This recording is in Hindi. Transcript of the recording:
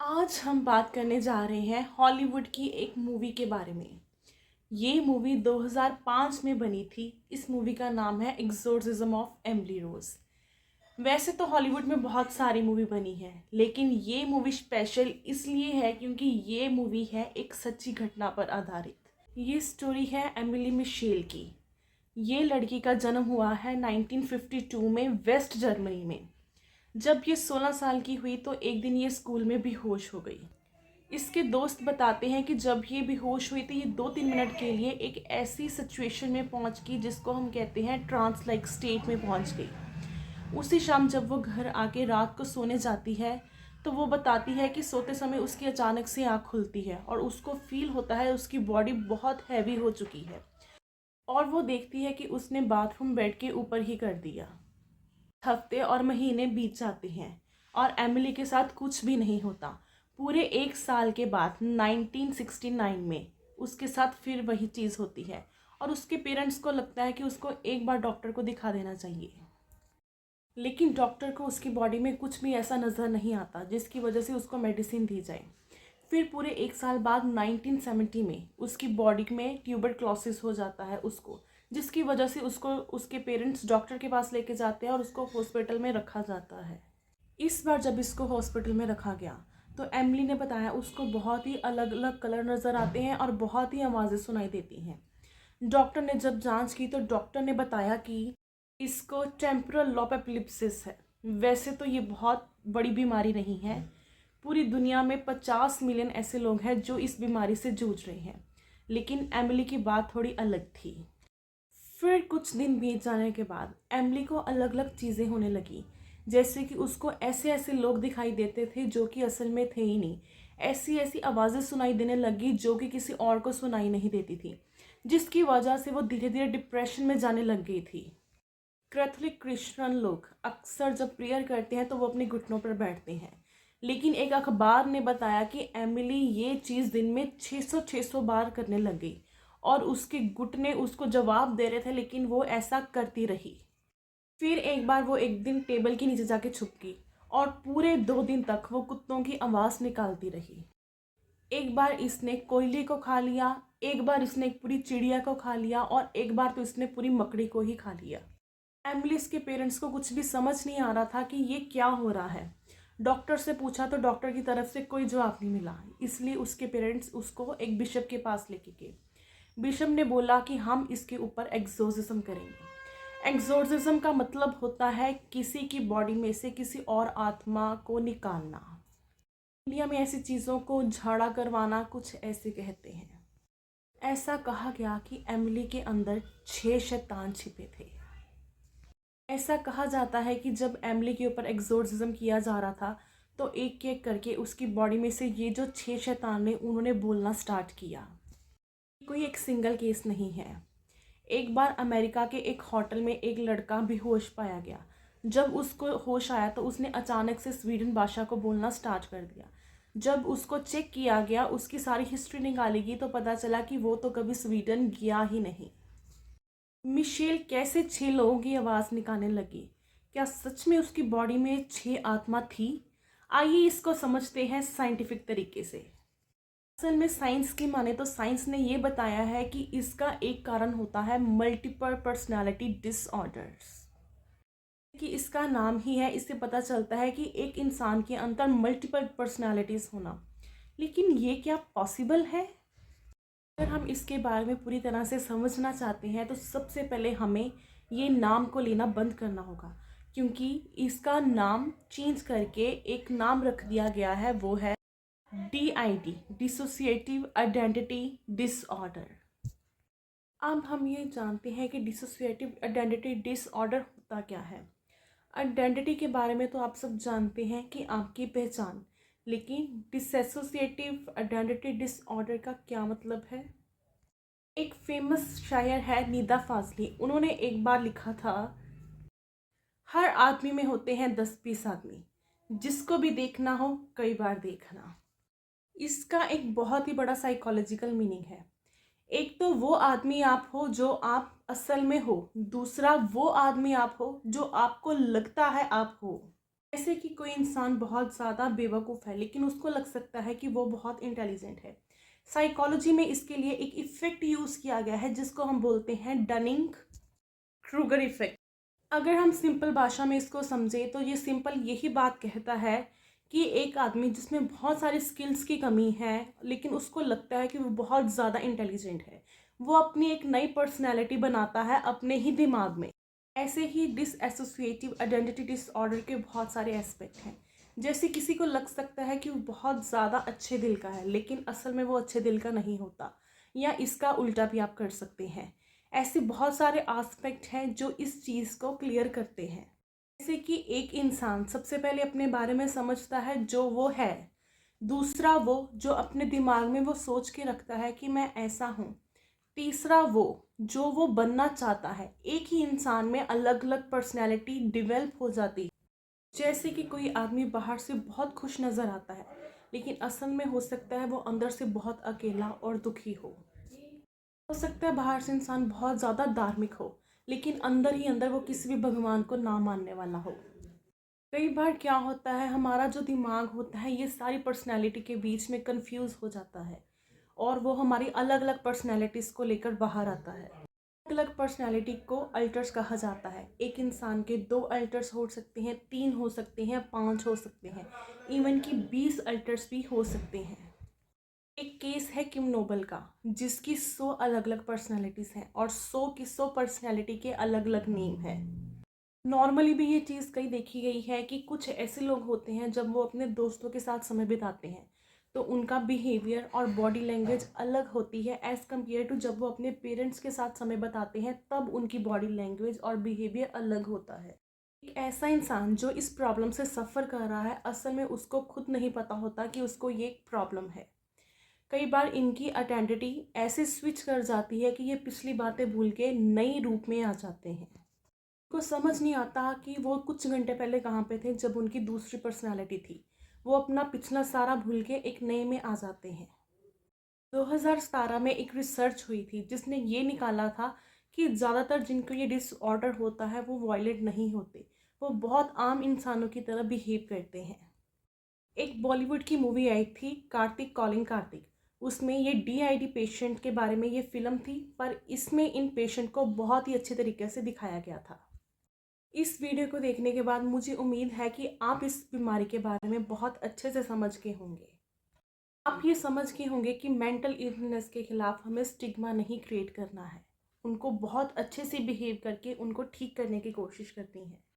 आज हम बात करने जा रहे हैं हॉलीवुड की एक मूवी के बारे में। ये मूवी 2005 में बनी थी। इस मूवी का नाम है एग्जोर्सिज्म ऑफ एमिली रोज। वैसे तो हॉलीवुड में बहुत सारी मूवी बनी है, लेकिन ये मूवी स्पेशल इसलिए है क्योंकि ये मूवी है एक सच्ची घटना पर आधारित। ये स्टोरी है एमिली मिशेल की। ये लड़की का जन्म हुआ है 1952 में वेस्ट जर्मनी में। जब ये 16 साल की हुई तो एक दिन ये स्कूल में बेहोश हो गई। इसके दोस्त बताते हैं कि जब ये बेहोश हुई थी, ये 2-3 मिनट के लिए एक ऐसी सिचुएशन में पहुंच गई जिसको हम कहते हैं ट्रांस लाइक स्टेट में पहुंच गई। उसी शाम जब वो घर आके रात को सोने जाती है तो वो बताती है कि सोते समय उसकी अचानक से आँख खुलती है और उसको फील होता है उसकी बॉडी बहुत हैवी हो चुकी है और वो देखती है कि उसने बाथरूम बेड के ऊपर ही कर दिया। हफ्ते और महीने बीत जाते हैं और एमिली के साथ कुछ भी नहीं होता। पूरे 1 साल के बाद 1969 में उसके साथ फिर वही चीज़ होती है और उसके पेरेंट्स को लगता है कि उसको एक बार डॉक्टर को दिखा देना चाहिए। लेकिन डॉक्टर को उसकी बॉडी में कुछ भी ऐसा नज़र नहीं आता जिसकी वजह से उसको मेडिसिन दी जाए। फिर पूरे 1 साल बाद 1970 में उसकी बॉडी में ट्यूबरक्लोसिस हो जाता है उसको, जिसकी वजह से उसको उसके पेरेंट्स डॉक्टर के पास लेके जाते हैं और उसको हॉस्पिटल में रखा जाता है। इस बार जब इसको हॉस्पिटल में रखा गया तो एमिली ने बताया उसको बहुत ही अलग अलग कलर नज़र आते हैं और बहुत ही आवाज़ें सुनाई देती हैं। डॉक्टर ने जब जांच की तो डॉक्टर ने बताया कि इसको टेम्पोरल लोब एपिलेप्सिस है। वैसे तो ये बहुत बड़ी बीमारी नहीं है। पूरी दुनिया में 50 मिलियन ऐसे लोग हैं जो इस बीमारी से जूझ रहे हैं, लेकिन एमिली की बात थोड़ी अलग थी। फिर कुछ दिन बीत जाने के बाद एमिली को अलग अलग चीज़ें होने लगी, जैसे कि उसको ऐसे ऐसे लोग दिखाई देते थे जो कि असल में थे ही नहीं। ऐसी ऐसी आवाज़ें सुनाई देने लगी जो कि किसी और को सुनाई नहीं देती थी, जिसकी वजह से वो धीरे धीरे डिप्रेशन में जाने लग गई थी। कैथोलिक क्रिश्चियन लोग अक्सर जब प्रेयर करते हैं तो वो अपने घुटनों पर बैठते हैं, लेकिन एक अखबार ने बताया कि एमिली ये चीज़ दिन में 600 बार करने लग गई और उसके घुटने उसको जवाब दे रहे थे, लेकिन वो ऐसा करती रही। फिर एक बार वो एक दिन टेबल के नीचे जाके छुप गई और पूरे 2 दिन तक वो कुत्तों की आवाज़ निकालती रही। एक बार इसने कोयले को खा लिया, एक बार इसने एक पूरी चिड़िया को खा लिया और एक बार तो इसने पूरी मकड़ी को ही खा लिया। एमिलीज के पेरेंट्स को कुछ भी समझ नहीं आ रहा था कि ये क्या हो रहा है। डॉक्टर से पूछा तो डॉक्टर की तरफ से कोई जवाब नहीं मिला, इसलिए उसके पेरेंट्स उसको एक बिशप के पास लेके गए। बिशप ने बोला कि हम इसके ऊपर एक्सोर्सिज्म करेंगे। एक्सोर्सिज्म का मतलब होता है किसी की बॉडी में से किसी और आत्मा को निकालना। इंडिया में ऐसी चीज़ों को झाड़ा करवाना कुछ ऐसे कहते हैं। ऐसा कहा गया कि एमिली के अंदर 6 शैतान छिपे थे। ऐसा कहा जाता है कि जब एमिली के ऊपर एक्सोर्सिज्म किया जा रहा था तो एक एक करके उसकी बॉडी में से ये जो 6 शैतान ने उन्होंने बोलना स्टार्ट किया। कोई एक सिंगल केस नहीं है। एक बार अमेरिका के एक होटल में एक लड़का बेहोश पाया गया। जब उसको होश आया तो उसने अचानक से स्वीडन भाषा को बोलना स्टार्ट कर दिया। जब उसको चेक किया गया, उसकी सारी हिस्ट्री निकाली गई तो पता चला कि वो तो कभी स्वीडन गया ही नहीं। मिशेल कैसे 6 लोगों की आवाज़ निकालने लगी? क्या सच में उसकी बॉडी में 6 आत्मा थी? आइए इसको समझते हैं साइंटिफिक तरीके से। असल में साइंस की माने तो साइंस ने ये बताया है कि इसका एक कारण होता है मल्टीपल पर्सनालिटी डिसऑर्डर्स। कि इसका नाम ही है, इससे पता चलता है कि एक इंसान के अंदर मल्टीपल पर्सनालिटीज़ होना। लेकिन ये क्या पॉसिबल है? अगर हम इसके बारे में पूरी तरह से समझना चाहते हैं तो सबसे पहले हमें ये नाम को लेना बंद करना होगा, क्योंकि इसका नाम चेंज करके एक नाम रख दिया गया है, वो है DID, डिसोसिएटिव आइडेंटिटी डिसऑर्डर। अब हम ये जानते हैं कि डिसोसिएटिव आइडेंटिटी डिसऑर्डर होता क्या है। आइडेंटिटी के बारे में तो आप सब जानते हैं कि आपकी पहचान, लेकिन डिसोसिएटिव आइडेंटिटी डिसऑर्डर का क्या मतलब है? एक फेमस शायर है निदा फाजली, उन्होंने एक बार लिखा था, हर आदमी में होते हैं 10-20 आदमी, जिसको भी देखना हो कई बार देखना। इसका एक बहुत ही बड़ा साइकोलॉजिकल मीनिंग है। एक तो वो आदमी आप हो जो आप असल में हो, दूसरा वो आदमी आप हो जो आपको लगता है आप हो। जैसे कि कोई इंसान बहुत ज़्यादा बेवकूफ़ है लेकिन उसको लग सकता है कि वो बहुत इंटेलिजेंट है। साइकोलॉजी में इसके लिए एक इफ़ेक्ट यूज़ किया गया है जिसको हम बोलते हैं डनिंग क्रूगर इफ़ेक्ट। अगर हम सिंपल भाषा में इसको समझें तो ये सिंपल यही बात कहता है कि एक आदमी जिसमें बहुत सारी स्किल्स की कमी है लेकिन उसको लगता है कि वो बहुत ज़्यादा इंटेलिजेंट है, वो अपनी एक नई पर्सनैलिटी बनाता है अपने ही दिमाग में। ऐसे ही डिसएसोसिएटिव आइडेंटिटी डिसऑर्डर के बहुत सारे एस्पेक्ट हैं। जैसे किसी को लग सकता है कि वो बहुत ज़्यादा अच्छे दिल का है लेकिन असल में वो अच्छे दिल का नहीं होता, या इसका उल्टा भी आप कर सकते हैं। ऐसे बहुत सारे एस्पेक्ट हैं जो इस चीज़ को क्लियर करते हैं। जैसे कि एक इंसान सबसे पहले अपने बारे में समझता है जो वो है, दूसरा वो जो अपने दिमाग में वो सोच के रखता है कि मैं ऐसा हूँ, तीसरा वो जो वो बनना चाहता है। एक ही इंसान में अलग अलग पर्सनैलिटी डिवेल्प हो जाती है। जैसे कि कोई आदमी बाहर से बहुत खुश नज़र आता है लेकिन असल में हो सकता है वो अंदर से बहुत अकेला और दुखी हो सकता है बाहर से इंसान बहुत ज़्यादा धार्मिक हो लेकिन अंदर ही अंदर वो किसी भी भगवान को ना मानने वाला हो। कई बार क्या होता है, हमारा जो दिमाग होता है ये सारी पर्सनैलिटी के बीच में कंफ्यूज हो जाता है और वो हमारी अलग अलग पर्सनैलिटीज़ को लेकर बाहर आता है। अलग अलग पर्सनैलिटी को अल्टर्स कहा जाता है। एक इंसान के 2 अल्टर्स हो सकते हैं, 3 हो सकते हैं, 5 हो सकते हैं, इवन कि 20 अल्टर्स भी हो सकते हैं। एक केस है किम नोबल का जिसकी 100 अलग अलग पर्सनैलिटीज़ हैं और 100 की 100 पर्सनैलिटी के अलग अलग नेम हैं। नॉर्मली भी ये चीज़ कहीं देखी गई है कि कुछ ऐसे लोग होते हैं जब वो अपने दोस्तों के साथ समय बिताते हैं तो उनका बिहेवियर और बॉडी लैंग्वेज अलग होती है एज़ कम्पेयर टू जब वो अपने पेरेंट्स के साथ समय बिताते हैं, तब उनकी बॉडी लैंग्वेज और बिहेवियर अलग होता है। एक ऐसा इंसान जो इस प्रॉब्लम से सफ़र कर रहा है असल में उसको खुद नहीं पता होता कि उसको ये प्रॉब्लम है। कई बार इनकी आइडेंटिटी ऐसे स्विच कर जाती है कि ये पिछली बातें भूल के नई रूप में आ जाते हैं। को समझ नहीं आता कि वो कुछ घंटे पहले कहाँ पे थे जब उनकी दूसरी पर्सनालिटी थी। वो अपना पिछला सारा भूल के एक नए में आ जाते हैं। 2017 में एक रिसर्च हुई थी जिसने ये निकाला था कि ज़्यादातर जिनको ये डिसऑर्डर होता है वो वायलेंट नहीं होते, वो बहुत आम इंसानों की तरह बिहेव करते हैं। एक बॉलीवुड की मूवी आई थी कार्तिक कॉलिंग कार्तिक, उसमें ये डीआईडी पेशेंट के बारे में ये फिल्म थी, पर इसमें इन पेशेंट को बहुत ही अच्छे तरीके से दिखाया गया था। इस वीडियो को देखने के बाद मुझे उम्मीद है कि आप इस बीमारी के बारे में बहुत अच्छे से समझ के होंगे। आप ये समझ के होंगे कि मेंटल इलनेस के खिलाफ हमें स्टिग्मा नहीं क्रिएट करना है, उनको बहुत अच्छे से बिहेव करके उनको ठीक करने की कोशिश करनी है।